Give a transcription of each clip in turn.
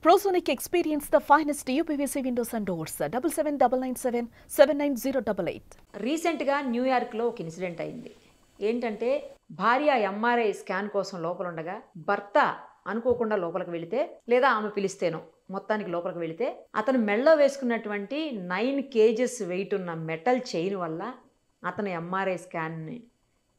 Prosonic experience the finest UPVC windows and doors. 7799779088. రీసెంట్గా న్యూయార్క్లో ఒక ఇన్సిడెంట్ అయింది. ఏంటంటే భార్య ఎంఆర్ఐ స్కాన్ కోసం లోపల ఉండగా భర్త అనుకోకుండా లోపలికి వెళితే లేదా ఆమె పిలిస్తేనో మొత్తానికి లోపలికి వెళితే అతను మెడలో వేసుకున్నటువంటి 9 kgs వెయిట్ ఉన్న మెటల్ చైన్ వల్ల అతను ఎంఆర్ఐ స్కాన్ని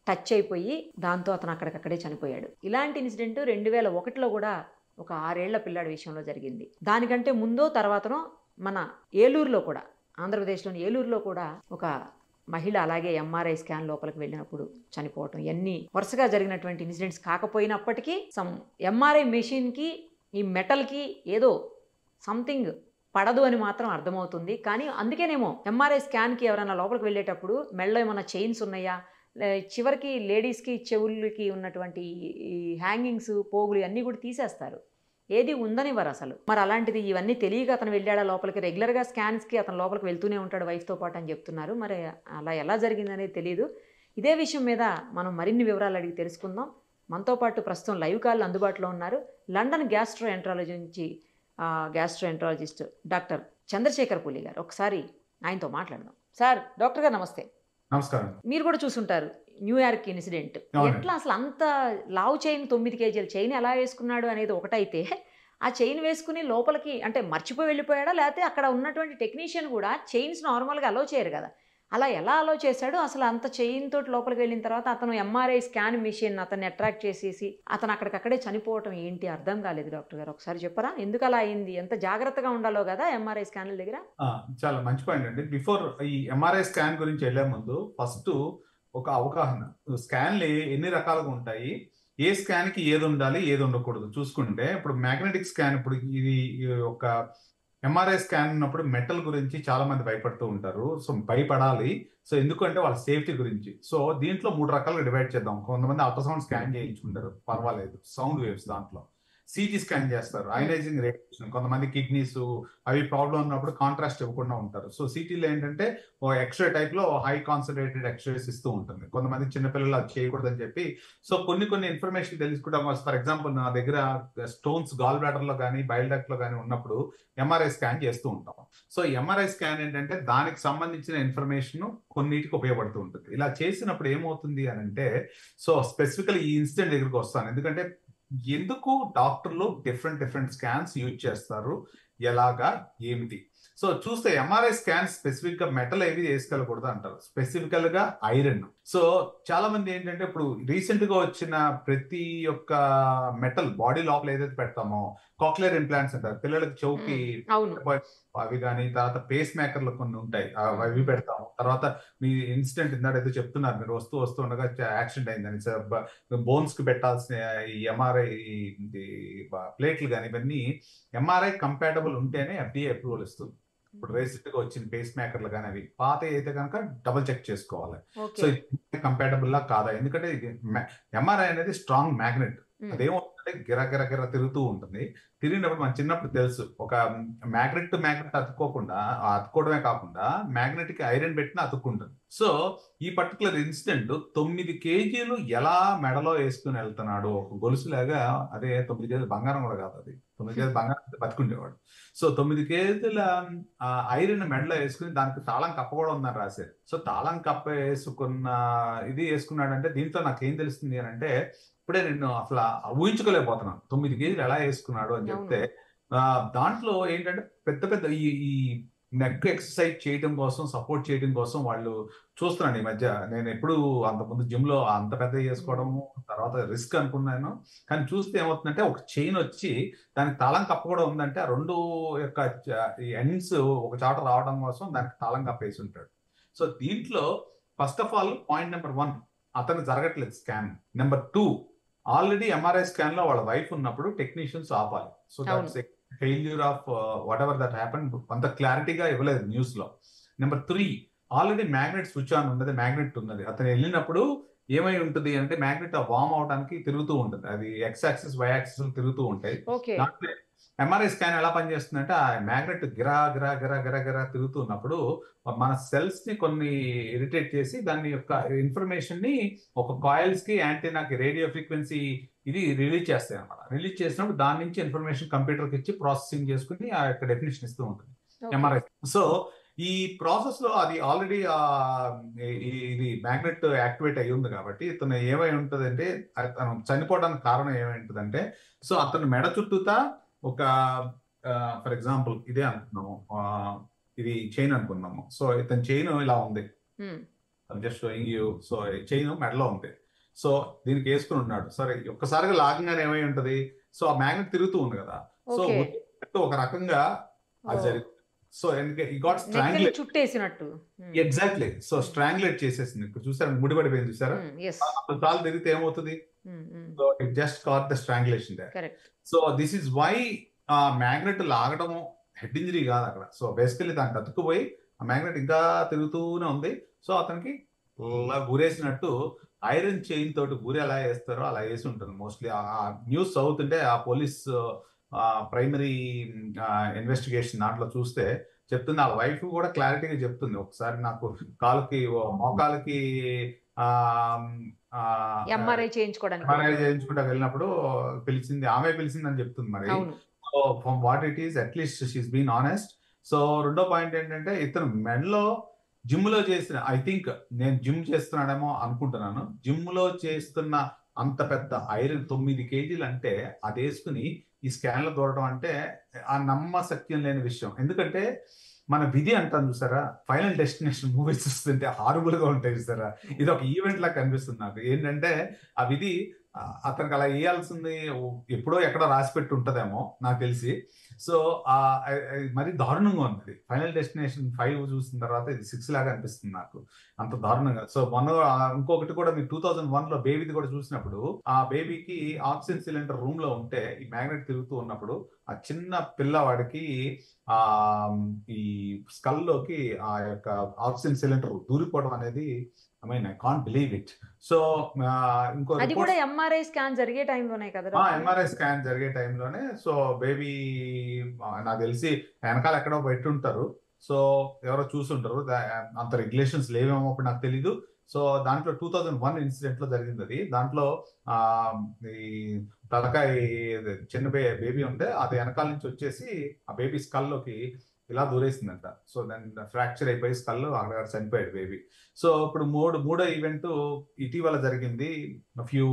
టచ్ అయిపోయి దాంతో అతను అక్కడికక్కడే చనిపోయాడు. ఇలాంటి ఇన్సిడెంట్ 2001లో కూడా ఒక 6 ఏళ్ల పిల్లాడి విషయంలో జరిగింది. దానికంటే ముందో తర్వాతనో మన ఏలూరులో కూడా, ఆంధ్రప్రదేశ్లోని ఏలూరులో కూడా ఒక మహిళ అలాగే ఎంఆర్ఐ స్కాన్ లోపలికి వెళ్ళినప్పుడు చనిపోవటం, ఇవన్నీ వరుసగా జరిగినటువంటి ఇన్సిడెంట్స్ కాకపోయినప్పటికీ ఎంఆర్ఐ మెషిన్కి ఈ మెటల్కి ఏదో సంథింగ్ పడదు అని మాత్రం అర్థమవుతుంది. కానీ అందుకేనేమో ఎంఆర్ఐ స్కాన్కి ఎవరైనా లోపలికి వెళ్ళేటప్పుడు మెడలో ఏమైనా చైన్స్ ఉన్నాయా, చివరికి లేడీస్కి చెవులకి ఉన్నటువంటి ఈ హ్యాంగింగ్స్, పోగులు అన్నీ కూడా తీసేస్తారు, ఏది ఉందనివ్వరు అసలు. మరి అలాంటిది ఇవన్నీ తెలియక అతను వెళ్ళాడా లోపలికి? రెగ్యులర్గా స్కాన్స్కి అతను లోపలికి వెళ్తూనే ఉంటాడు వైఫ్తో పాటు అని చెప్తున్నారు. మరి అలా ఎలా జరిగిందనేది తెలియదు. ఇదే విషయం మీద మనం మరిన్ని వివరాలు అడిగి తెలుసుకుందాం. మనతో పాటు ప్రస్తుతం లైవ్ కాల్ అందుబాటులో ఉన్నారు. లండన్ గ్యాస్ట్రోఎంట్రాలజీ నుంచి గ్యాస్ట్రోఎంట్రాలజిస్ట్ డాక్టర్ చంద్రశేఖర్ పూలి గారు. ఒకసారి ఆయనతో మాట్లాడదాం. సార్, డాక్టర్ గారు నమస్తే. నమస్కారం. మీరు కూడా చూసుంటారు న్యూయార్క్ ఇన్సిడెంట్. ఎట్లా అసలు అంత లావు చైన్, 9 kgల చైన్ ఎలా వేసుకున్నాడు అనేది ఒకటైతే, ఆ చైన్ వేసుకుని లోపలికి అంటే మర్చిపోయి వెళ్ళిపోయాడా, లేకపోతే అక్కడ ఉన్నటువంటి టెక్నీషియన్ కూడా చైన్స్ నార్మల్గా అలో చేయరు కదా, అలా ఎలా అలో చేశాడు? అసలు అంత చైన్ తోటి లోపలికి వెళ్ళిన తర్వాత అతను ఎంఆర్ఐ స్కాన్ మిషన్ అతన్ని అట్రాక్ట్ చేసేసి అతను అక్కడికక్కడే చనిపోవటం ఏంటి అర్థం కాలేదు. డాక్టర్ గారు ఒకసారి చెప్పరా, ఎందుకు అలా అయింది? ఎంత జాగ్రత్తగా ఉండాలో కదా ఎంఆర్ఐ స్కాన్ల దగ్గర. చాలా మంచి పాయింట్ అండి. బిఫోర్ ఈ ఎంఆర్ఐ స్కాన్ గురించి వెళ్లే ముందు ఫస్ట్ ఒక అవగాహన, స్కాన్లు ఎన్ని రకాలుగా ఉంటాయి, ఏ స్కాన్ కి ఏది ఉండాలి ఏది ఉండకూడదు చూసుకుంటే, ఇప్పుడు మ్యాగ్నెటిక్ స్కాన్, ఇప్పుడు ఇది ఒక ఎంఆర్ఐ స్కాన్ ఉన్నప్పుడు మెటల్ గురించి చాలా మంది భయపడుతూ ఉంటారు. సో భయపడాలి. సో ఎందుకంటే వాళ్ళ సేఫ్టీ గురించి. సో దీంట్లో 3 రకాలుగా డివైడ్ చేద్దాం. కొంతమంది అల్ట్రాసౌండ్ స్కాన్ చేయించుకుంటారు, పర్వాలేదు, సౌండ్ వేవ్స్. దాంట్లో సిటీ స్కాన్ చేస్తారు, అయనైజింగ్ రేడియేషన్. కొంతమంది కిడ్నీస్ అవి ప్రాబ్లం ఉన్నప్పుడు కాంట్రాస్ట్ ఇవ్వకుండా ఉంటారు. సో సిటీలో ఏంటంటే ఓ ఎక్స్రే టైప్ లో హై కాన్సన్ట్రేటెడ్ ఎక్స్రేస్ ఇస్తూ ఉంటుంది. కొంతమంది చిన్నపిల్లలు అది చేయకూడదని చెప్పి, సో కొన్ని ఇన్ఫర్మేషన్ తెలుసుకోవడం. ఫర్ ఎగ్జాంపుల్ నా దగ్గర స్టోన్స్ గాల్ బ్లాడర్ లో కానీ బైల్ డక్ట్ లో కానీ ఉన్నప్పుడు ఎంఆర్ఐ స్కాన్ చేస్తూ ఉంటాం. సో ఎంఆర్ఐ స్కాన్ ఏంటంటే దానికి సంబంధించిన ఇన్ఫర్మేషన్ కొన్నిటికి ఉపయోగపడుతూ ఉంటుంది. ఇలా చేసినప్పుడు ఏమవుతుంది అని అంటే, సో స్పెసిఫికల్ ఈ ఇన్సిడెంట్ దగ్గరికి వస్తాను. ఎందుకంటే ఎందుకు డాక్టర్లు డిఫరెంట్ స్కాన్స్ యూజ్ చేస్తారు, ఎలాగా, ఏమిటి. సో చూస్తే ఎంఆర్ఐ స్కాన్ స్పెసిఫిక్ గా మెటల్ ఏవి వేసుకోకూడదు అంటారు, స్పెసిఫికల్ గా ఐరన్. సో చాలా మంది ఏంటంటే ఇప్పుడు రీసెంట్ గా వచ్చిన ప్రతి ఒక్క మెటల్ బాడీ లోపల ఏదైతే పెడతామో, కాక్లియర్ ఇంప్లాంట్స్ అంటారు, పిల్లలకి చెవుకి అవి కానీ, తర్వాత పేస్ మేకర్లు కొన్ని ఉంటాయి, అవి పెడతాము. తర్వాత మీ ఇన్సిడెంట్ ఇందాక ఏదో చెప్తున్నారు, మీరు వస్తూ ఉండగా యాక్సిడెంట్ అయిందని, బోన్స్ కి పెట్టాల్సిన ఈ ఎంఆర్ఐ ప్లేట్లు కానీ, ఇవన్నీ ఎంఆర్ఐ కంపాటబుల్ ఉంటేనే ఎఫ్డిఏ అప్రూవల్ ఇస్తుంది. ఇప్పుడు రీసెంట్ గా వచ్చిన పేస్ మేకర్లు కానీ అవి పాత అయితే కనుక డబుల్ చెక్ చేసుకోవాలి. సో కంపాటబుల్ లా కాదా, ఎందుకంటే ఇది ఎంఆర్ఐ అనేది స్ట్రాంగ్ మ్యాగ్నెట్. అదేమవుతుందంటే గిర తిరుగుతూ ఉంటుంది. తిరిగినప్పుడు మన చిన్నప్పుడు తెలుసు, ఒక మ్యాగ్నెట్ టు మ్యాగ్నెట్ అతుక్కోవడమే కాకుండా మ్యాగ్నెటిక్ ఐరన్ పెట్టిన అతుక్కుంటుంది. సో ఈ పర్టికులర్ ఇన్సిడెంట్ 9 kgలు ఎలా మెడలో వేసుకుని వెళ్తున్నాడు, ఒక గొలుసులాగా. అదే 9 kg బంగారం కూడా కాదు, అది 9 kg బంగారం బతుకుండేవాడు. సో 9 kgల ఐరన్ మెడలో వేసుకుని దానికి తాళం కప్ప కూడా ఉందని రాశారు. సో తాళం కప్ప వేసుకున్న ఇది వేసుకున్నాడంటే దీంట్లో నాకేం తెలుస్తుంది అని అంటే, ఇప్పుడే నేను అసలు ఊహించుకోలేకపోతున్నాను 9 kgలు ఎలా వేసుకున్నాడు అని చెప్తే. దాంట్లో ఏంటంటే పెద్ద ఈ నెక్ ఎక్సర్సైజ్ చేయడం కోసం, సపోర్ట్ చేయడం కోసం వాళ్ళు చూస్తున్నాను ఈ మధ్య. నేను ఎప్పుడు అంతకుముందు జిమ్ లో అంత పెద్ద చేసుకోవడము తర్వాత రిస్క్ అనుకున్నాను. కానీ చూస్తే ఏమవుతుందంటే, ఒక చైన్ వచ్చి దానికి తాళం కప్ప కూడా ఉందంటే, ఆ 2 యొక్క ఎండ్స్ ఒక చాట రావడం కోసం దానికి తాళం కప్ప వేసి ఉంటాడు. సో దీంట్లో first of all point number 1, అతను జరగట్లేదు scan. Number 2, already MRI scan లో వాళ్ళ వైఫ్ ఉన్నప్పుడు టెక్నీషియన్స్ ఆపాలి. So that's failure of whatever that happen. అంత క్లారిటీగా ఇవ్వలేదు న్యూస్ లో. Number 3, already magnet switch on ఉన్నది, మ్యాగ్నెట్ ఉన్నది. అతను వెళ్ళినప్పుడు ఏమై ఉంటుంది అంటే, మ్యాగ్నెట్ వార్మ్ అవడానికి తిరుగుతూ ఉంటుంది. అది ఎక్స్ యాక్సిస్, వై యాక్సిస్ తిరుగుతూ ఉంటాయి. ఎంఆర్ఐ స్కాన్ ఎలా పనిచేస్తుందంటే ఆ మ్యాగ్నెట్ గిరా గిరా గిరా గిరా గిరా తిరుగుతున్నప్పుడు మన సెల్స్ ని కొన్ని ఇరిటేట్ చేసి దాని యొక్క ఇన్ఫర్మేషన్ ని ఒక కాయిల్స్ కి యాంటీనాకి రేడియో ఫ్రీక్వెన్సీ ఇది రిలీజ్ చేస్తాయి అనమాట. రిలీజ్ చేసినప్పుడు దాని నుంచి ఇన్ఫర్మేషన్ కంప్యూటర్కి ఇచ్చి ప్రాసెసింగ్ చేసుకుని ఆ యొక్క డెఫినేషన్ ఇస్తూ ఉంటుంది ఎంఆర్ఐ. సో ఈ ప్రాసెస్ లో అది ఆల్రెడీ ఇది మ్యాగ్నెట్ యాక్టివేట్ అయ్యి ఉంది కాబట్టి ఇతను ఏమై ఉంటుంది అంటే తను చనిపోవడానికి కారణం ఏమై ఉంటుందంటే, సో అతను మెడ చుట్టూతా ఒక ఫర్ ఎగ్జాంపుల్ ఇదే అనుకున్నాము, ఇది చైన్ అనుకున్నాము. సో ఇతని చైన్ ఇలా ఉంది, just showing you. So chain మెడలో ఉంది. సో దీనికి వేసుకుని ఉన్నాడు. సరే ఒక్కసారిగా లాగంగానే ఏమై ఉంటది, సో ఆ మ్యాగ్నెట్ తిరుగుతూ ఉంది కదా. సో ఒక రకంగా అది జరిగింది. సో ఈ గాట్ స్ట్రాంగ్యులేట్, చుట్టేసినట్టు. ఎగ్జాక్ట్లీ. సో స్ట్రాంగ్యులేట్ చేసేసింది. ఇక్కడ చూసారా ముడిపడిపోయింది, చూసారా? చాలా తిరిగితే ఏమవుతుంది? So it just caught the strangulation there. So this is why ఆ మ్యాగ్నెట్ లాగడము హెడ్ ఇంజరీ కాదు అక్కడ. సో బేసికలీ దానికి అతుక్కుపోయి ఆ మ్యాగ్నెట్ ఇంకా తిరుగుతూనే ఉంది. సో అతనికి గురేసినట్టు ఐరన్ చైన్ తోటి గురి ఎలా వేస్తారో అలా వేసి ఉంటుంది మోస్ట్లీ. ఆ న్యూస్ చదువుతుంటే ఆ పోలీస్ ప్రైమరీ ఇన్వెస్టిగేషన్ దాంట్లో చూస్తే చెప్తుంది, ఆ వైఫ్ కూడా క్లారిటీగా చెప్తుంది. ఒకసారి నాకు కాలుకి మోకాలకి ఎంఆర్ఐ చేయించుకుంటా వెళ్ళినప్పుడు పిలిచింది, ఆమె పిలిచింది అని చెప్తుంది. మరి so from what it is at least she's been honest. So రెండో పాయింట్ ఏంటంటే ఇతను మెడలో జిమ్ లో చేసిన, ఐ థింక్ నేను జిమ్ చేస్తున్నాడేమో అనుకుంటున్నాను, జిమ్ లో చేస్తున్న అంత పెద్ద ఐరన్ 9 కేజీలు అంటే అది వేసుకుని ఈ స్కాన్ లో దూరడం అంటే ఆ నమ్మశక్యం లేని విషయం. ఎందుకంటే మన విధి అంటాను చూసారా, ఫైనల్ డెస్టినేషన్ మూవీస్ చూస్తుంటే హారబుల్ గా ఉంటాయి చూసారా, ఇది ఒక ఈవెంట్ లా కనిపిస్తుంది నాకు. ఏంటంటే ఆ విధి అతనికి అలా వేయాల్సింది ఎప్పుడో ఎక్కడో రాసి పెట్టి ఉంటదేమో నాకు తెలిసి. సో మరి దారుణంగా ఉంది. ఫైనల్ డెస్టినేషన్ 5 చూసిన తర్వాత ఇది 6 లాగా అనిపిస్తుంది నాకు, అంత దారుణంగా. సో ఇంకొకటి కూడా మీరు 2001 లో బేబీది కూడా చూసినప్పుడు, ఆ బేబీకి ఆక్సిజన్ సిలిండర్ రూమ్ లో ఉంటే ఈ మ్యాగ్నెట్ తిరుగుతూ ఉన్నప్పుడు ఆ చిన్న పిల్లవాడికి ఆ ఈ స్కల్ లోకి ఆ యొక్క ఆక్సిజన్ సిలిండర్ దూరిపోవడం అనేది, I mean I can't believe it. So ఇంకో అది కూడా ఎంఆర్ఐ స్కాన్ జరిగే టైంలోనే కదా, ఎంఆర్ఐ స్కాన్ జరిగే టైంలోనే. సో బేబీ నాకు తెలిసి వెనకాల ఎక్కడో పెట్టుంటారు, సో ఎవరో చూసుంటారు. అంత రెగ్యులేషన్స్ లేవేమో అప్పుడు నాకు తెలీదు. సో దాంట్లో 2001 ఇన్సిడెంట్ లో జరిగింది అది. దాంట్లో ఈ తలకాయ చిన్న బేబీ ఉంటే అది వెనకాల నుంచి వచ్చేసి ఆ బేబీ స్కల్లోకి ఇలా దూరేసిందంట. సో దాన్ని ఫ్రాక్చర్ అయిపోయి స్కల్ అక్కడ చనిపోయాడు బేబీ. సో ఇప్పుడు మూడో ఈవెంట్ ఇటీవల జరిగింది, ఫ్యూ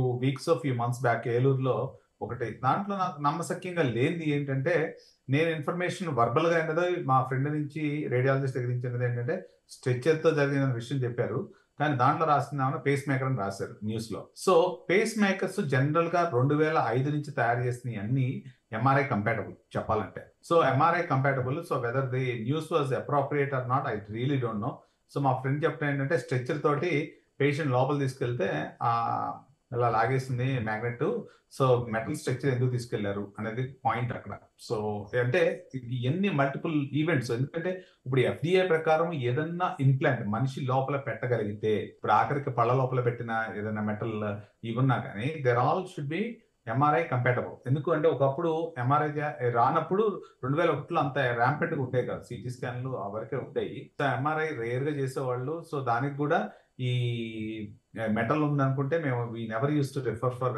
మంత్స్ బ్యాక్ ఏలూరులో ఒకటి. దాంట్లో నాకు నమ్మశక్యంగా లేనిది ఏంటంటే, నేను ఇన్ఫర్మేషన్ వర్బల్ గా అయినదో మా ఫ్రెండ్ నుంచి రేడియాలజిస్ట్ దగ్గర నుంచి ఏంటంటే స్ట్రెచ్చర్ తో జరిగిన విషయం చెప్పారు, కానీ దాంట్లో రాసిందేమన్నా పేస్ మేకర్ అని రాశారు న్యూస్ లో. సో పేస్ మేకర్స్ జనరల్ గా 2005 నుంచి తయారు చేసినవి అన్ని ఎంఆర్ఐ కంపాటబుల్ చెప్పాలంటే. So MRI compatible. So whether the news was appropriate or not, I really don't know. So మా ఫ్రెండ్ చెప్పడం ఏంటంటే స్ట్రెచ్చర్ తోటి పేషెంట్ లోపల తీసుకెళ్తే ఇలా లాగేసింది మ్యాగ్నెట్. సో మెటల్ స్ట్రక్చర్ ఎందుకు తీసుకెళ్లారు అనేది పాయింట్ అక్కడ. సో అంటే ఎన్ని మల్టిపుల్ ఈవెంట్స్. ఎందుకంటే ఇప్పుడు FDA ప్రకారం ఏదన్నా ఇంప్లాంట్ మనిషి లోపల పెట్టగలిగితే, ఇప్పుడు ఆఖరికి పళ్ళ లోపల పెట్టిన ఏదైనా మెటల్ ఇవన్నా కానీ there all should be MRI compatible. ఎందుకు అంటే ఒకప్పుడు ఎంఆర్ఐ రానప్పుడు 2001లో అంత ర్యాంపెంట్ గా ఉంటాయి కదా, సిటీ స్కాన్లు వరకే ఉంటాయి. సో ఎంఆర్ఐ రేర్ గా చేసేవాళ్ళు. సో దానికి కూడా ఈ మెటల్ ఉందనుకుంటే మేము we never use to refer for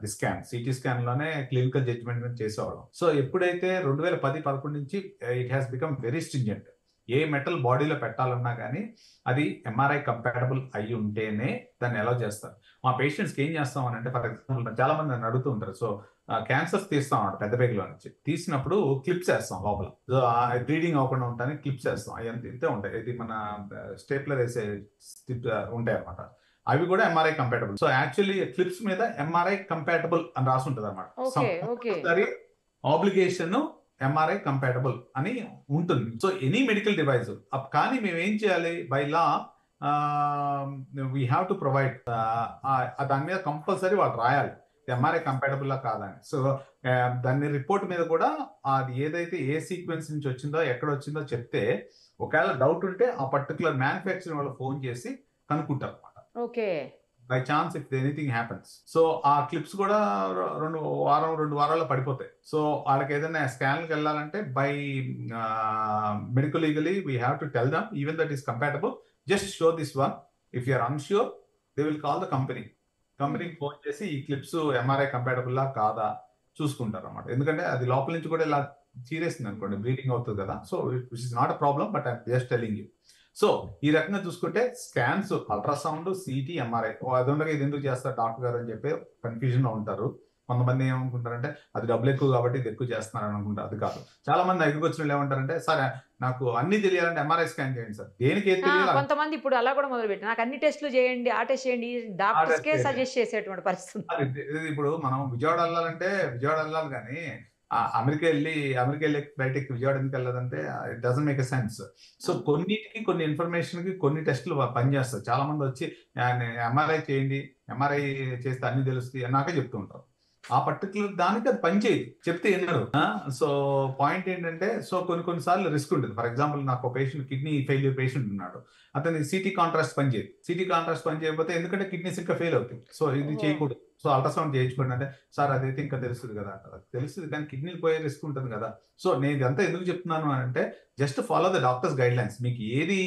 the scan, CT scan లోనే క్లినికల్ జడ్జ్మెంట్ మీద చేసేవాళ్ళం. సో ఎప్పుడైతే 2010-11 నుంచి it has become very stringent. A metal బాడీలో పెట్టాలన్నా కానీ అది ఎంఆర్ఐ కంపాటబుల్ అయి ఉంటేనే దాన్ని ఎలా చేస్తారు. మా పేషెంట్స్కి ఏం చేస్తాం అని అంటే, ఫర్ ఎగ్జాంపుల్ చాలా మంది నన్ను అడుగుతూ ఉంటారు. సో క్యాన్సర్స్ తీస్తాం అన్నమాట పెద్ద పేగులో నుంచి. తీసినప్పుడు క్లిప్స్ వేస్తాం లోపల, సో బ్లీడింగ్ అవ్వకుండా ఉంటాయని క్లిప్స్ వేస్తాం. అవి ఇంతే ఉంటాయి. ఇది మన స్టేప్లర్ వేసే ఉంటాయి అన్నమాట. అవి కూడా MRI compatible. So actually clips మీద ఎంఆర్ఐ కంపాటబుల్ అని రాసి ఉంటుంది అన్నమాట. ఆబ్లిగేషన్ ఎంఆర్ఐ కంపాటబుల్ అని ఉంటుంది. So any medical device. కానీ మేము ఏం చేయాలి, by law we have to provide, దాని మీద కంపల్సరీ వాళ్ళు రాయాలి ఎంఆర్ఐ కంపాటబుల్ కాదని. సో దాని రిపోర్ట్ మీద కూడా అది ఏదైతే ఏ సీక్వెన్స్ నుంచి వచ్చిందో ఎక్కడ వచ్చిందో చెప్తే, ఒకవేళ డౌట్ ఉంటే ఆ పర్టికులర్ మ్యానుఫ్యాక్చరింగ్ వాళ్ళు ఫోన్ చేసి కనుక్కుంటారు అనమాట. Okay. By chance if anything happens. So ఆ క్లిప్స్ కూడా 2 వారాల్లో పడిపోతాయి. సో వాళ్ళకి ఏదైనా స్కాన్కి వెళ్ళాలంటే by medical legally we have to tell them even that is compatible, just show this one. If you are unsure they will call the కంపెనీకి phone చేసి ఈ క్లిప్స్ ఎంఆర్ఐ కంపాటబుల్లా కాదా చూసుకుంటారు అన్నమాట. ఎందుకంటే అది లోపల నుంచి కూడా ఇలా చీరేస్తుంది అనుకోండి, బ్లీడింగ్ అవుతుంది కదా. So which is not a problem, but I'm just telling you. So ఈ రకంగా చూసుకుంటే స్కాన్స్, అల్ట్రాసౌండ్, సిటీ, ఎంఆర్ఐ అది ఉండగా ఇది ఎందుకు చేస్తారు డాక్టర్ గారు అని చెప్పి కన్ఫ్యూజన్ లో ఉంటారు. కొంతమంది ఏమనుకుంటారంటే అది డబ్బులు ఎక్కువ కాబట్టి ఇది ఎక్కువ చేస్తున్నారు అనుకుంటారు. అది కాదు. చాలా మంది దగ్గరికి వచ్చిన వాళ్ళు ఏమంటారంటే, సార్ నాకు అన్ని తెలియాలంటే ఎంఆర్ఐ స్కాన్ చేయండి సార్. దేనికి ఏది తెలియాలి? కొంతమంది ఇప్పుడు అలా కూడా మొదలు పెట్టి నాకు అన్ని టెస్టులు చేయండి, ఆ టెస్ట్ చేయండి, డాక్టర్స్ కే సజెస్ట్ చేసేటువంటి పరిస్థితి. ఇప్పుడు మనం విజయవాడ వెళ్ళాలంటే విజయవాడ వెళ్ళాలి, కానీ అమెరికా వెళ్ళి ఫ్లైట్ ఎక్కి విజయవాడ ఎందుకు వెళ్ళదంటే it doesn't make a sense. So కొన్నిటికి కొన్ని ఇన్ఫర్మేషన్ కి కొన్ని టెస్టులు పనిచేస్తాయి. చాలా మంది వచ్చి ఎంఆర్ఐ చేయండి, ఎంఆర్ఐ చేస్తే అన్ని తెలుస్తాయి నాకే చెప్తూ ఉంటారు. ఆ పర్టికులర్ దానికి అది పనిచేయదు, చెప్తే వినరు. సో పాయింట్ ఏంటంటే, సో కొన్నిసార్లు రిస్క్ ఉంటుంది. ఫర్ ఎగ్జాంపుల్ నాకు ఒక పేషెంట్, కిడ్నీ ఫెయిల్యూర్ పేషెంట్ ఉన్నాడు. అతని సిటీ కాంట్రాస్ట్ పనిచేయదు. సిటీ కాంట్రాస్ట్ పని చేయకపోతే ఎందుకంటే కిడ్నీస్ ఇంకా ఫెయిల్ అవుతాయి. సో ఇది చేయకూడదు. సో అల్ట్రాసౌండ్ చేయించుకోండి అంటే, సార్ అదైతే ఇంకా తెలుస్తుంది కదా అంటారు. తెలుస్తుంది కానీ కిడ్నీలు పోయే రిస్క్ ఉంటుంది కదా. సో నేను ఇదంతా ఎందుకు చెప్తున్నాను అంటే, just follow the doctors guide lines. మీకు ఏది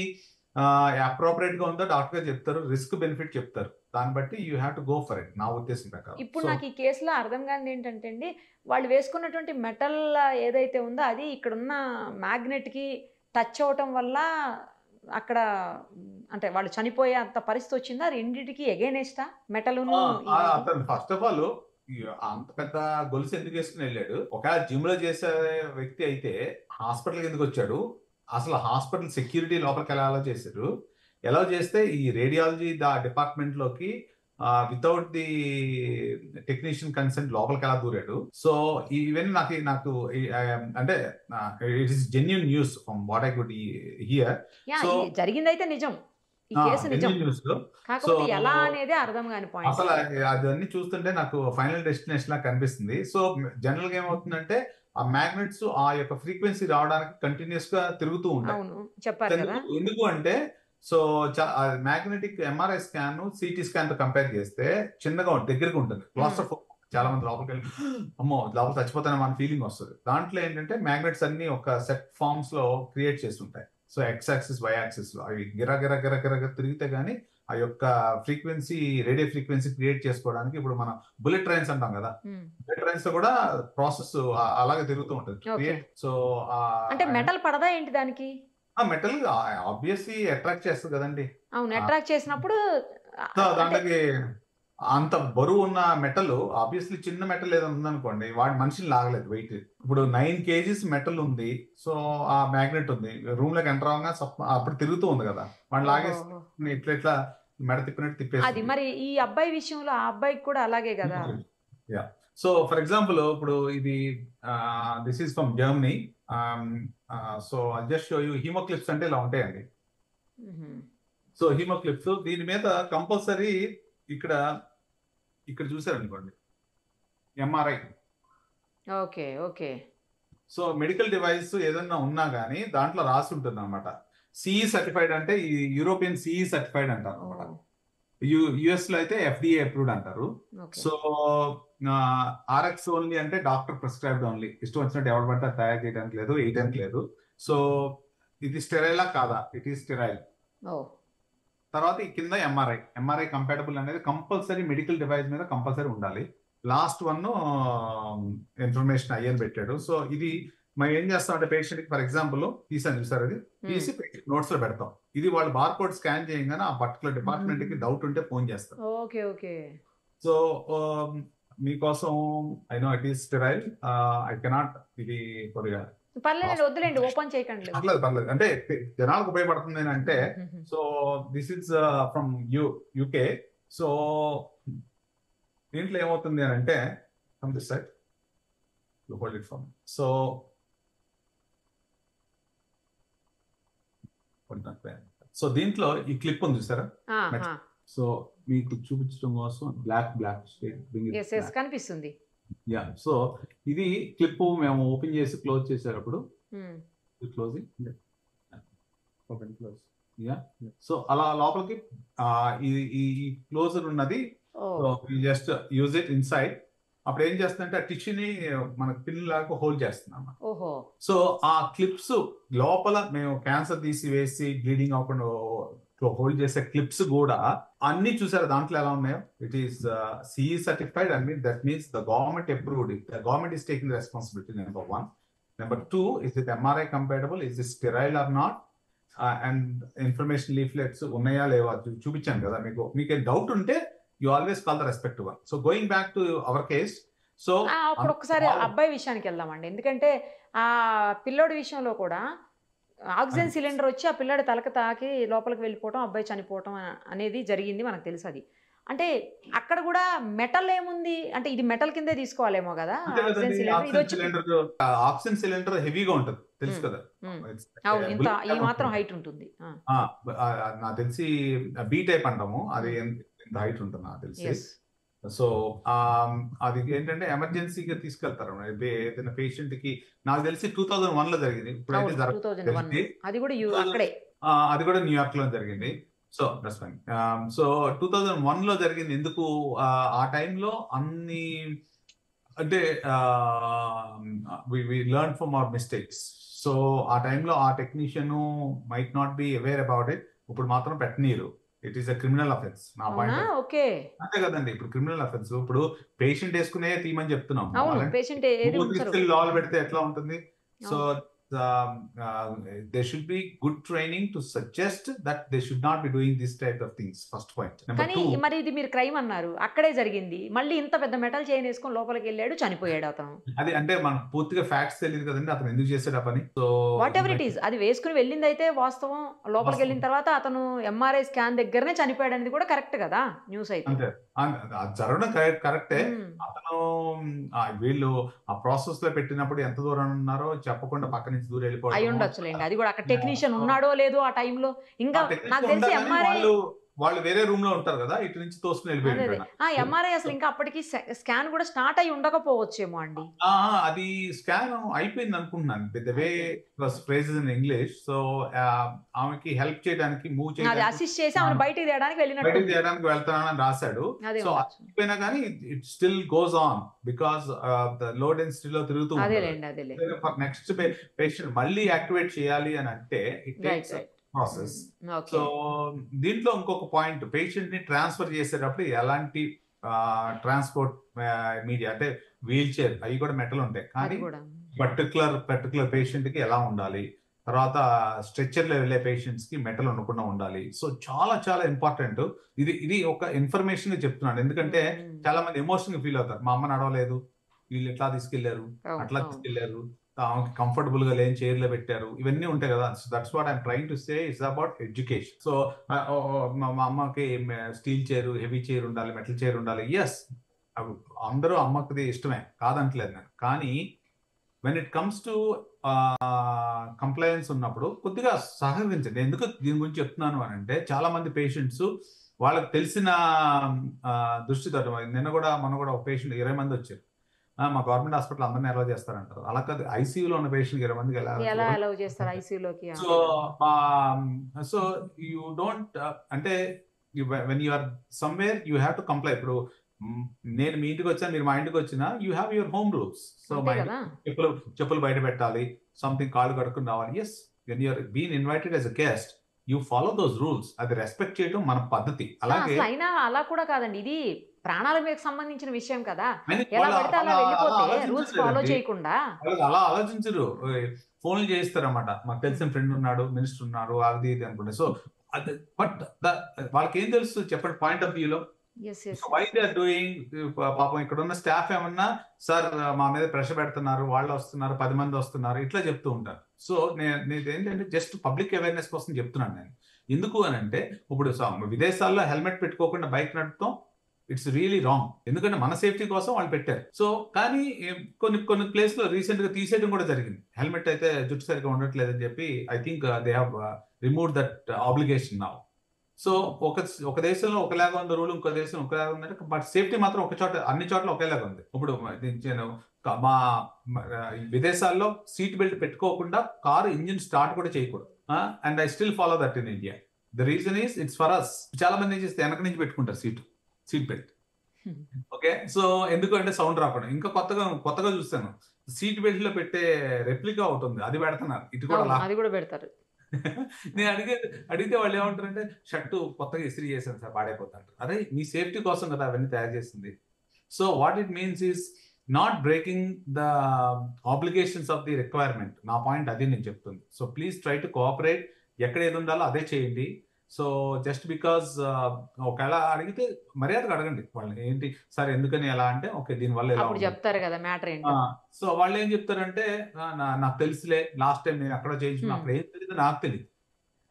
అప్రోప్రియేట్ గా ఉందో డాక్టర్ గారు చెప్తారు, రిస్క్ బెనిఫిట్ చెప్తారు. దాన్ని బట్టి you have to go for it, నా ఉద్దేశం ప్రకారం. ఇప్పుడు నాకు ఈ కేసులో అర్థం కానిది ఏంటంటే అండి, వాళ్ళు వేసుకున్నటువంటి మెటల్ ఏదైతే ఉందో అది ఇక్కడున్న మ్యాగ్నెట్ కి టచ్ అవటం వల్ల అక్కడ అంటే వాళ్ళు చనిపోయే అంత పరిస్థితి వచ్చిందా? రెండింటికి ఎగైనెస్టా మెటల్? అతను ఫస్ట్ ఆఫ్ ఆల్ అంత పెద్ద గొలుసు ఎందుకు వేసుకుని వెళ్ళాడు? ఒక జిమ్ లో చేసే వ్యక్తి అయితే హాస్పిటల్కి ఎందుకు వచ్చాడు? అసలు హాస్పిటల్ సెక్యూరిటీ లోపలికి ఎలా చేశారు? ఎలా చేస్తే ఈ రేడియాలజీ డిపార్ట్మెంట్ లోకి వితౌట్ ది టెక్నీషియన్ కన్సెంట్ లోపలికి ఎలా దూరాడు? సో ఇవన్నీ నాకు అంటే it is genuine news from what I could hear. So జరిగిందైతే నిజం, ఈ కేసు నిజం, కాకపోతే ఎలా అనేది అర్థం కాని పాయింట్. అసలు అదన్నీ చూస్తుంటే నాకు ఫైనల్ డెస్టినేషన్ లా కనిపిస్తుంది. సో జనరల్ గా ఏమవుతుందంటే, ఆ మ్యాగ్నెట్స్ ఆ యొక్క ఫ్రీక్వెన్సీ రావడానికి కంటిన్యూస్ గా తిరుగుతూ ఉంటాయి. చెప్పారు కదా. ఎందుకు అంటే, so magnetic MRI scan CT scan తో కంపేర్ చేస్తే చిన్నగా దగ్గరగా ఉంటుంది. క్లాస్ట్రోఫోబియా చాలా మంది లోపలికి వెళ్ళి అమ్మో లోపల చచ్చిపోతానే మన ఫీలింగ్ వస్తుంది. దాంట్లో ఏంటంటే మ్యాగ్నెట్స్ అన్ని ఒక సెట్ ఫార్మ్స్ లో క్రియేట్ చేస్తుంటాయి. So X axis, Y axis లో అవి గిరగిర తిరిగితే గానీ ఆ యొక్క ఫ్రీక్వెన్సీ, రేడియో ఫ్రీక్వెన్సీ క్రియేట్ చేసుకోవడానికి, ఇప్పుడు మనం బుల్లెట్ ట్రైన్స్ అంటాం కదా, బుల్లెట్ ట్రైన్స్ లో కూడా ప్రాసెస్ అలాగే తిరుగుతూ ఉంటుంది. సో అంటే మెటల్ పడదా ఏంటి దానికి? మెటల్ ఆబ్వియస్లీ అట్రాక్ట్ చేస్తుంది కదండి. అవును, అట్రాక్ట్ చేసినప్పుడు దాంట్లోకి అంత బరువు ఉన్న మెటల్, ఆబ్వియస్లీ చిన్న మెటల్ ఏదైనా ఉందనుకోండి, వాడి మనిషిని లాగలేదు వెయిట్. ఇప్పుడు 9 kgs మెటల్ ఉంది. సో ఆ మ్యాగ్నెట్ ఉంది, రూమ్ లోకి ఎంటర్ అవగా అప్పుడు తిరుగుతూ ఉంది కదా, వాడిని లాగేసి ఇట్లా మెడ తిప్పినట్టు తిప్పేసి. అది మరి ఈ అబ్బాయి విషయంలో ఆ అబ్బాయికి కూడా అలాగే కదా. యా. సో ఫర్ ఎగ్జాంపుల్ ఇప్పుడు ఇది this is from Germany. So I just show you. Hemoclips అంటే ఇలా ఉంటాయండి. సో హీమోక్లిప్స్ దీని మీద కంపల్సరీ ఇక్కడ చూసారనుకోండి MRI. Okay okay. So medical device ఏదన్నా ఉన్నా కానీ దాంట్లో రాసి ఉంటుంది అనమాట. సిఈ సర్టిఫైడ్ అంటే ఈ యూరోపియన్ సిఈ సర్టిఫైడ్ అంటారు అనమాట. యుఎస్ లో అయితే ఎఫ్డిఏ అప్రూవ్డ్ అంటారు. సో ఆర్ఎక్స్ ఓన్లీ అంటే డాక్టర్ ప్రిస్క్రైబ్డ్ ఓన్లీ, ఇష్టం వచ్చినట్టు ఎవరు పడితే తయారు చేయడానికి లేదు, వేయడానికి లేదు. సో ఇది స్టెరైలా కాదా? It is sterile. తర్వాత ఈ కింద ఎంఆర్ఐ కంపాటబుల్ అనేది కంపల్సరీ మెడికల్ డివైస్ మీద కంపల్సరీ ఉండాలి. లాస్ట్ వన్ ఇన్ఫర్మేషన్ అయ్యని పెట్టాడు. సో ఇది మనం ఏం చేస్తామంటే పేషెంట్ కి ఫర్ ఎగ్జాంపుల్ తీసాను చూసారు, అది తీసి నోట్స్ లో పెడతాం. ఇది వాళ్ళు బార్కోడ్ స్కాన్ చేయగానే ఆ పర్టికులర్ డిపార్ట్మెంట్ కి డౌట్ ఉంటే ఫోన్ చేస్తారు. Okay okay. సో మీకోసం I know it is sterile, I cannot ఇది కొద్దిగా పర్లేదు వద్దులేండి, ఓపెన్ చేయకండి. పర్లేదు అంటే జనాలకు ఉపయోగపడుతుంది అంటే. So this is from UK. So దీంట్లో ఏమవుతుంది అని అంటే, from this side hold it from. So దీంట్లో ఈ క్లిప్ ఉంది చూసారా. సో మీకు చూపించడం కోసం బ్లాక్ కనిపిస్తుంది. యా. సో ఇది క్లిప్ మేము ఓపెన్ చేసి క్లోజ్ చేసేటప్పుడు closing open close. Yeah. So అలా లోపలికి ఈ ఈ క్లోజర్ ఉన్నది. Oh so just use it inside. అప్పుడు ఏం చేస్తుందంటే ఆ టిష్యూని మన పిన్ లాగా హోల్డ్ చేస్తున్నాం. ఓహో సో ఆ క్లిప్స్ లోపల మేము క్యాన్సర్ తీసివేసి బ్లీడింగ్ అవ్వకుండా హోల్డ్ చేసే క్లిప్స్ కూడా అన్ని చూసారు దాంట్లో ఎలా ఉన్నాయో. It is CE certified. I mean that means the government approved it. The government is taking the responsibility, number one. Number two, is it MRI compatible? Is it sterile or not? And information leaflets ఉన్నాయా లేవా చూపించాను కదా మీకు. మీకు doubt ఉంటే you always call the respective one. So going back to our case, so అప్పుడు ఒకసారి అబ్బాయి విషయానికి వెళ్దామండి. ఎందుకంటే ఆ పిల్లోడి విషయంలో కూడా ఆక్సిజన్ సిలిండర్ వచ్చి ఆ పిల్లాడి తలక తాకి లోపలికి వెళ్ళిపోవటం, అబ్బాయి చనిపోవటం అనేది జరిగింది, మనకు తెలుసు అది. అంటే అక్కడ కూడా మెటల్ ఏముంది అంటే ఇది మెటల్ కిందే తీసుకోవాలేమో కదా ఆక్సిజన్ సిలిండర్. ఇది వచ్చి ఆక్సిజన్ సిలిండర్ హెవీగా ఉంటుంది తెలుసు కదా. అవును, ఇంత ఈ మాత్రం హైట్ ఉంటుంది. నాకు తెలిసి B టైప్ అంటాము, అది ఎంత హైట్ ఉంటుంది నాకు తెలిసి. సో అది ఏంటంటే ఎమర్జెన్సీగా తీసుకెళ్తారు ఏదైనా పేషెంట్ కి. నాకు తెలిసి 2001 లో జరిగింది. ఇప్పుడైతే 2001 అది కూడా అక్కడే, అది కూడా న్యూయార్క్ లో జరిగింది. So that's fine. సో 2001 లో జరిగింది. ఎందుకు ఆ టైంలో అన్ని అంటే we learn from our mistakes. So ఆ టైంలో ఆ technician might not be aware about it. ఇప్పుడు మాత్రం పెట్టనీరు. It is a criminal offence నా పాయింట్. ఓకే అంతే కదండి. ఇప్పుడు క్రిమినల్ అఫెన్స్. ఇప్పుడు పేషెంట్ వేసుకునే తీయమని చెప్తున్నాం. పేషెంట్ లాలు పెడితే ఎట్లా ఉంటుంది? So there should be good training to suggest that they should not be doing this type of things. First point. Number కానీ 2, మరి ఇది మీరు క్రైమ్ అన్నారు, అక్కడే జరిగింది. మళ్ళీ ఇంత పెద్ద మెటల్ చైన్ వేసుకొని లోపలికి వెళ్ళాడు, చనిపోయాడు అతను. అది అంటే మనకు పూర్తిగా ఫ్యాక్ట్స్ తెలియదు కదండి అతను ఎందుకు చేశాడు ఆ పని. So what ever it is, అది వేసుకుని వెళ్ళింది అయితే వాస్తవం. లోపలికి వెళ్ళిన తర్వాత అతను MRI స్కాన్ దగ్గరనే చనిపోయాడు అనేది కూడా కరెక్ట్ కదా న్యూస్ అయితే. అంతే జరగడం కరెక్టే. అతను వీళ్ళు ఆ ప్రాసెస్ లో పెట్టినప్పుడు ఎంత దూరం ఉన్నారో చెప్పకుండా పక్క నుంచి దూరం అయి వెళ్ళిపోవడం. ఉండొచ్చులేండి. అది కూడా అక్కడ టెక్నీషియన్ ఉన్నాడో లేదో ఆ టైంలో. ఇంకా నాకు తెలిసి MRI వాళ్ళు వేరే రూమ్ లో ఉంటారు కదా, ఇటు నుంచి తోసుకుని వెళ్ళిపోయారు. MRI అసలు ఇంకా అప్పటికి స్కాన్ కూడా స్టార్ట్ అయి ఉండకపోవచ్చేమో అండి. అది స్కాన్ అయిపోయింది అనుకుంటున్నాను. The way was phrases in English. So ఆమెకి హెల్ప్ చేయడానికి మూవ్ చేయడానికి అసిస్ట్ చేసి ఆమె బయటికి తీయడానికి వెళ్తానని రాశాడు. సో అయిపోయినా కానీ it still goes on because the low డెన్సిటీలో తిరుగుతూ ఫర్ నెక్స్ట్ పేషెంట్ మళ్ళీ యాక్టివేట్ చేయాలి అని అంటే ఇట్ టేక్స్ ప్రాసెస్. సో దీంట్లో ఇంకొక పాయింట్, పేషెంట్ ని ట్రాన్స్ఫర్ చేసేటప్పుడు ఎలాంటి ట్రాన్స్పోర్ట్ మీడియా అంటే వీల్ చైర్ అవి కూడా మెటల్ ఉంటాయి, కానీ పర్టికులర్ పేషెంట్ కి ఎలా ఉండాలి, తర్వాత స్ట్రెచ్చర్ లో వెళ్ళే పేషెంట్స్ కి మెటల్ ఉండకుండా ఉండాలి. సో చాలా చాలా ఇంపార్టెంట్. ఇది ఒక ఇన్ఫర్మేషన్ చెప్తున్నాను, ఎందుకంటే చాలా మంది ఎమోషన్ ఫీల్ అవుతారు. మా అమ్మ నడవలేదు, వీళ్ళు ఎట్లా తీసుకెళ్లారు, అట్లా తీసుకెళ్లారు, కంఫర్టబుల్ గా లేని చైర్ లో పెట్టారు, ఇవన్నీ ఉంటాయి కదా. So that's what I'm trying to say, it's about education. So మా అమ్మకి స్టీల్ చైర్, హెవీ చైర్ ఉండాలి, మెటల్ చైర్ ఉండాలి. ఎస్, అందరూ అమ్మకి ఇష్టమే, కాదంటలేదు నేను. కానీ when it comes to compliance ఉన్నప్పుడు కొద్దిగా సహకరించండి. ఎందుకు దీని గురించి చెప్తున్నాను అని అంటే, చాలా మంది పేషెంట్స్ వాళ్ళకి తెలిసిన దృష్టితో, మొన్న కూడా ఒక పేషెంట్ 20 మంది వచ్చారు. మా గవర్నమెంట్ హాస్పిటల్ అందరినీ అలౌ చేస్తారంటారు. అలా కాదు, ఐసీయూలో ఉన్న పేషెంట్ 20 మందికి ఎలా అలౌ చేస్తారు ఐసీయూలోకి? సో యూ డోంట్ అంటే when you are somewhere you have to comply. ఇప్పుడు నేను మీ ఇంటికి వచ్చా, మీరు మా ఇంటికి వచ్చినా, you have your home rules. So చెప్పులు బయట పెట్టాలి, సంథింగ్ కాళ్ళు కడుక్కుని రావాలి. Yes, when you're been invited as a guest, you follow those rules. అది రెస్పెక్ట్ చేయడం మన పద్ధతి. అలాగే అయినా అలా కూడా కాదండి, ఇది ప్రాణాలకు సంబంధించిన విషయం కదా. ఎలా పడితే అలా వెళ్ళిపోతే రూల్స్ ఫాలో చేయకుండా అలా ఆలోచించరు. ఫోన్లు చేయిస్తారు అన్నమాట, మాకు తెలిసిన ఫ్రెండ్ ఉన్నాడు, మినిస్టర్ ఉన్నాడు, అది ఇది అనుకుంటే. సో బట్ వాళ్ళకి ఏం తెలుసు చెప్పండి, పాయింట్ ఆఫ్ వ్యూలో వై దే ఆర్ డూయింగ్. పాపం ఇక్కడ ఉన్న స్టాఫ్ ఏమన్నా, సార్ మా మీద ప్రెషర్ పెడుతున్నారు, వాళ్ళు వస్తున్నారు, 10 మంది వస్తున్నారు, ఇట్లా చెప్తూ ఉంటారు. సో నేను ఏంటంటే జస్ట్ పబ్లిక్ అవేర్నెస్ కోసం చెప్తున్నాను నేను. ఎందుకు అని అంటే, ఇప్పుడు విదేశాల్లో హెల్మెట్ పెట్టుకోకుండా బైక్ నడపడం ఇట్స్ రియలీ రాంగ్. ఎందుకంటే మన సేఫ్టీ కోసం వాళ్ళు పెట్టారు. సో కానీ కొన్ని ప్లేస్ లో రీసెంట్ గా తీసేయడం కూడా జరిగింది. హెల్మెట్ అయితే జుట్టు సరిగ్గా ఉండట్లేదని చెప్పి I think they have remove that obligation now. So ఒక దేశంలో ఒకలాగా ఉంది రూల్, ఇంకో దేశం ఒకలాగా ఉంది. బట్ సేఫ్టీ మాత్రం అన్ని చోట్ల ఒకేలాగా ఉంది. ఇప్పుడు మా విదేశాల్లో సీట్ బెల్ట్ పెట్టుకోకుండా కారు ఇంజిన్ స్టార్ట్ కూడా చేయకూడదు. And I still follow that in India. The reason is it's for us. చాలా మంది ఏం చేస్తే వెనక నుంచి పెట్టుకుంటారు సీట్ బెల్ట్. ఓకే, సో ఎందుకంటే సౌండ్ రాకుండా. ఇంకా కొత్తగా చూస్తాను, సీట్ బెల్ట్ లో పెట్టే రెప్లికా ఒకటి ఉంది, అది పెడుతున్నారు. ఇటు కూడా అది కూడా పెడతారు. నేను అడిగితే వాళ్ళు ఏమంటారంటే షర్టు కొత్తగా ఇస్త్రీ చేశాను సార్, పాడైపోతారు. అదే మీ సేఫ్టీ కోసం కదా అవన్నీ తయారు చేసింది. So what it means is not breaking the obligations of the requirement. నా పాయింట్ అది నేను చెప్తుంది. So please try to cooperate. ఎక్కడ ఏది ఉండాలో అదే చేయండి. సో జస్ట్ బికాస్ ఒకవేళ అడిగితే మర్యాదగా అడగండి వాళ్ళని, ఏంటి సార్ ఎందుకని ఎలా అంటే, ఓకే దీనివల్ల ఎలా చెప్తారు కదా మ్యాటర్ ఏంటి. సో వాళ్ళు ఏం చెప్తారంటే, నాకు తెలుసులే, లాస్ట్ టైం నేను అక్కడ చేయించుకున్నా, అక్కడ ఏం తెలియదు నాకు తెలియదు,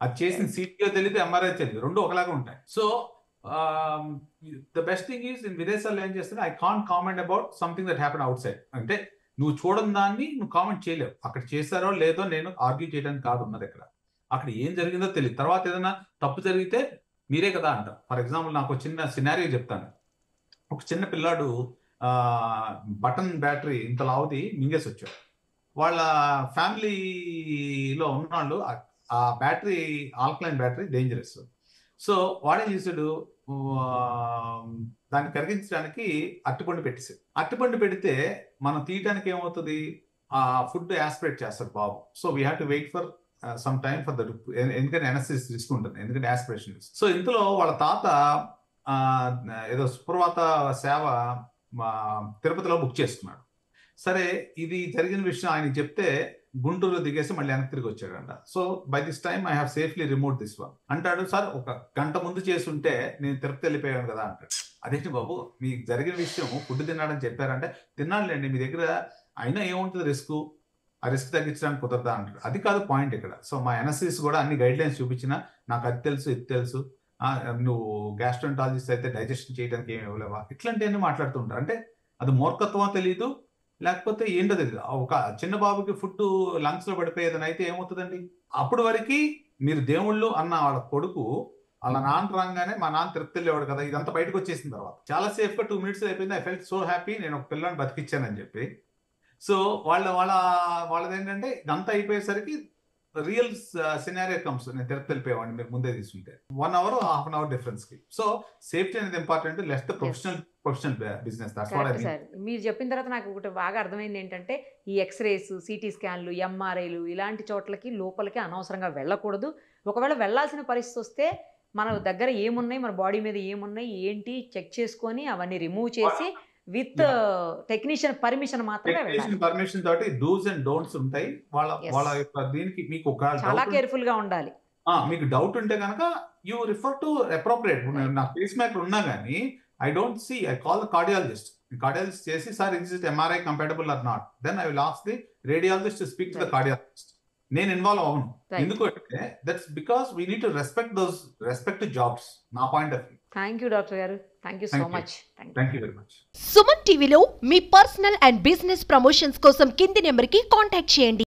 అది చేసిన సీటీఓ తెలియదు, ఎంఆర్ఐ తెలియదు, రెండు ఒకలాగా ఉంటాయి. So the best thing is in విదేశాల్లో ఏం చేస్తే, I can't comment about something that happen out side. అంటే నువ్వు చూడని దాన్ని నువ్వు కామెంట్ చేయలేవు. అక్కడ చేశారో లేదో నేను ఆర్గ్యూ చేయడానికి కాదు ఉన్నది. అక్కడ ఏం జరిగిందో తెలియదు. తర్వాత ఏదైనా తప్పు జరిగితే మీరే కదా అంటారు. ఫర్ ఎగ్జాంపుల్ నాకు చిన్న సినారియో చెప్తాను. ఒక చిన్న పిల్లాడు బటన్ బ్యాటరీ ఇంత లావుది మింగేసి వచ్చాడు. వాళ్ళ ఫ్యామిలీలో ఉన్నవాళ్ళు ఆ battery alkaline battery dangerous. So వాడేం చేశాడు, దాన్ని కరిగించడానికి అరటిపండు పెట్టేసాడు. అరటిపండు పెడితే మనం తీయడానికి ఏమవుతుంది, ఆ ఫుడ్ యాస్పిరేట్ చేస్తాడు బాబు. So we have to wait for some time for that, ఎందుకంటే ఎనస్థిసిస్ తీసుకుంటుంది, ఎందుకంటే యాస్పిరేషన్. సో ఇంతలో వాళ్ళ తాత ఏదో సుప్రభాత సేవ తిరుపతిలో బుక్ చేసుకున్నాడు. సరే ఇది జరిగిన విషయం ఆయనకి చెప్తే గుంటూరులో దిగేసి మళ్ళీ వెనక్కి తిరిగి వచ్చాడంట. So by this time I have safely remove this one అంటాడు. సార్ ఒక గంట ముందు చేస్తుంటే నేను తిరుపతి వెళ్ళిపోయాను కదా అంటాడు. అదేంటి బాబు మీకు జరిగిన విషయం ఫుడ్ తిన్నాడని చెప్పారంటే, తిన్నానులేండి మీ దగ్గర, అయినా ఏముంటుంది రిస్క్, ఆ రిస్క్ తగ్గించడానికి కుదరదా అంటాడు. అది కాదు పాయింట్ ఇక్కడ. సో మా ఎన్ఎస్సిస్ కూడా అన్ని గైడ్ లైన్స్ చూపించినా నాకు అది తెలుసు ఇది తెలుసు, నువ్వు గ్యాస్ట్రోంటాలజిస్ట్ అయితే డైజెషన్ చేయడానికి ఏమి ఇవ్వలేవా, ఇట్లాంటివన్నీ మాట్లాడుతుంటారు. అంటే అది మూర్ఖత్వం తెలియదు, లేకపోతే ఏంటో తెలియదు. ఒక చిన్న బాబుకి ఫుడ్ లంగ్స్ లో పడిపోయేదని అయితే ఏమవుతుందండి. అప్పుడు వరకు మీరు దేవుళ్ళు అన్న వాళ్ళ కొడుకు వాళ్ళ నాన్న రాగానే మా నాన్న తిరుపతి వెళ్ళేవాడు కదా, ఇదంతా బయటకు వచ్చేసిన తర్వాత చాలా సేఫ్ గా 2 minutes అయిపోయింది. ఐ ఫెల్ట్ సో హ్యాపీ, నేను ఒక పిల్లని బతికిచ్చానని చెప్పి. సో వాళ్ళది ఏంటంటే ఇదంతా అయిపోయేసరికి రియల్ సినారియో కమ్స్, నేను తిరుపతి వెళ్ళిపోయేవాడిని మీరు ముందే తీసుకుంటే 1 hour 1/2 hour డిఫరెన్స్ కి. సో సేఫ్టీ అనేది important, less the professional business. మీరు చెప్పిన తర్వాత నాకు ఒకటి బాగా అర్థమైంది ఏంటంటే, ఈ ఎక్స్రేస్, సిటీ స్కాన్లు, ఎంఆర్ఐలు ఇలాంటి చోట్లకి లోపలికి అనవసరంగా వెళ్ళకూడదు. ఒకవేళ వెళ్ళాల్సిన పరిస్థితి వస్తే మన దగ్గర ఏమున్నాయి, మన బాడీ మీద ఏమున్నాయి ఏంటి చెక్ చేసుకొని అవన్నీ రిమూవ్ చేసి విత్ టెక్నీషియన్ పర్మిషన్ మాత్రమే వెళ్ళాలి. పర్మిషన్ తోటి డూస్ అండ్ డోంట్స్ ఉంటాయి. వాళ్ళ యొక్క దీనికి మీకు చాలా కేర్ఫుల్ గా ఉండాలి. మీకు డౌట్ ఉంటే కనుక యూ రిఫర్ టు అప్రోప్రియేట్. నా పేస్ మేకర్ ఉన్నా కానీ I don't see, I call the cardiologist. Cardiologist చేసి sir is it MRI compatible or not, then I will ask the radiologist to speak to the cardiologist. నేను involve అవును. ఎందుకంటే that's because we need to respect jobs. నా point of view. Thank you doctor గారు, thank you so much. Thank you very much. Suman టీవీలో మీ personal and business promotions కోసం కింది నెంబర్కి contact చేయండి.